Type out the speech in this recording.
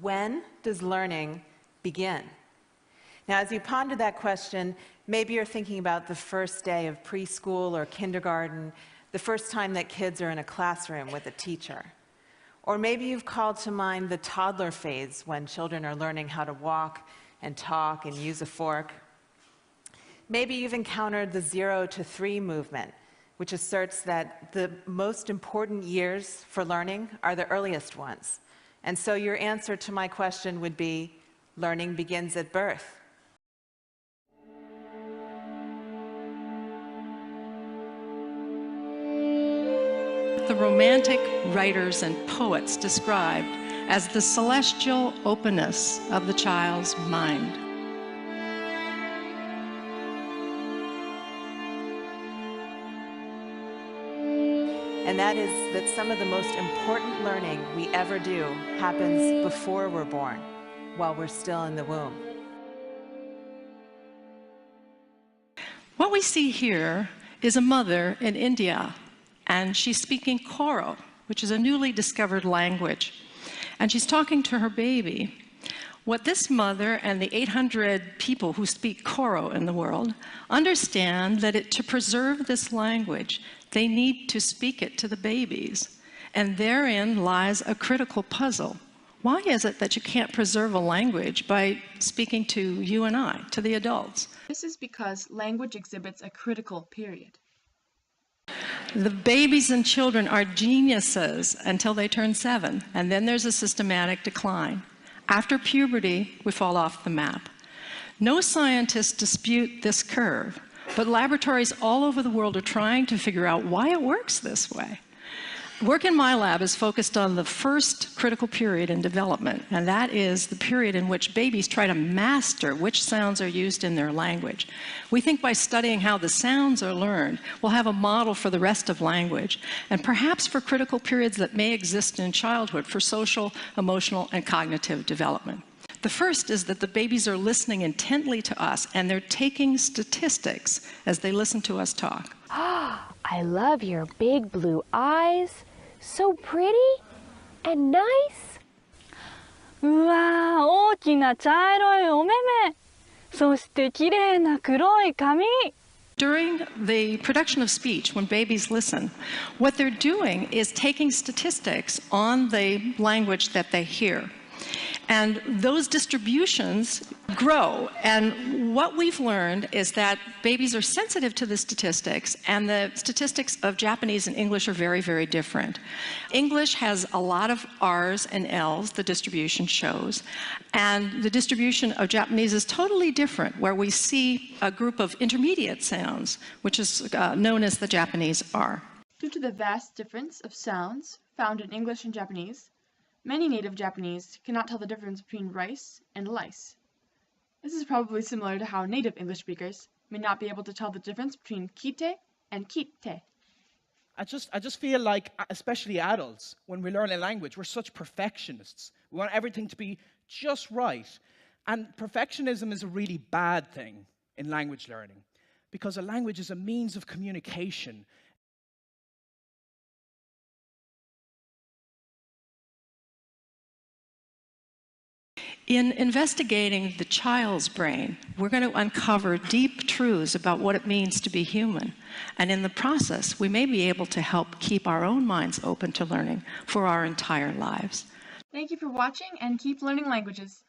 When does learning begin? Now, as you ponder that question, maybe you're thinking about the first day of preschool or kindergarten, the first time that kids are in a classroom with a teacher. Or maybe you've called to mind the toddler phase when children are learning how to walk and talk and use a fork. Maybe you've encountered the 0 to 3 movement, which asserts that the most important years for learning are the earliest ones. And so your answer to my question would be, learning begins at birth. The Romantic writers and poets described as the celestial openness of the child's mind. And that is that some of the most important learning we ever do happens before we're born, while we're still in the womb. What we see here is a mother in India, and she's speaking Koro, which is a newly discovered language. And she's talking to her baby. What this mother and the 800 people who speak Koro in the world understand that to preserve this language, they need to speak it to the babies. And therein lies a critical puzzle. Why is it that you can't preserve a language by speaking to you and I, to the adults? This is because language exhibits a critical period. The babies and children are geniuses until they turn 7, and then there's a systematic decline. After puberty, we fall off the map. No scientists dispute this curve, but laboratories all over the world are trying to figure out why it works this way. Work in my lab is focused on the first critical period in development, and that is the period in which babies try to master which sounds are used in their language. We think by studying how the sounds are learned, we'll have a model for the rest of language, and perhaps for critical periods that may exist in childhood for social, emotional, and cognitive development. The first is that the babies are listening intently to us, and they're taking statistics as they listen to us talk. I love your big blue eyes. So pretty and nice. うわー、大きな茶色いお目目。そして綺麗な黒い髪。 During the production of speech, when babies listen, what they're doing is taking statistics on the language that they hear. And those distributions grow. And what we've learned is that babies are sensitive to the statistics, and the statistics of Japanese and English are very, very different. English has a lot of R's and L's, the distribution shows, and the distribution of Japanese is totally different, where we see a group of intermediate sounds, which is known as the Japanese R. Due to the vast difference of sounds found in English and Japanese, many native Japanese cannot tell the difference between rice and lice. This is probably similar to how native English speakers may not be able to tell the difference between kite and kite. I just feel like, especially adults, when we learn a language, we're such perfectionists. We want everything to be just right. And perfectionism is a really bad thing in language learning, because a language is a means of communication. In investigating the child's brain, we're going to uncover deep truths about what it means to be human. And in the process, we may be able to help keep our own minds open to learning for our entire lives. Thank you for watching, and keep learning languages.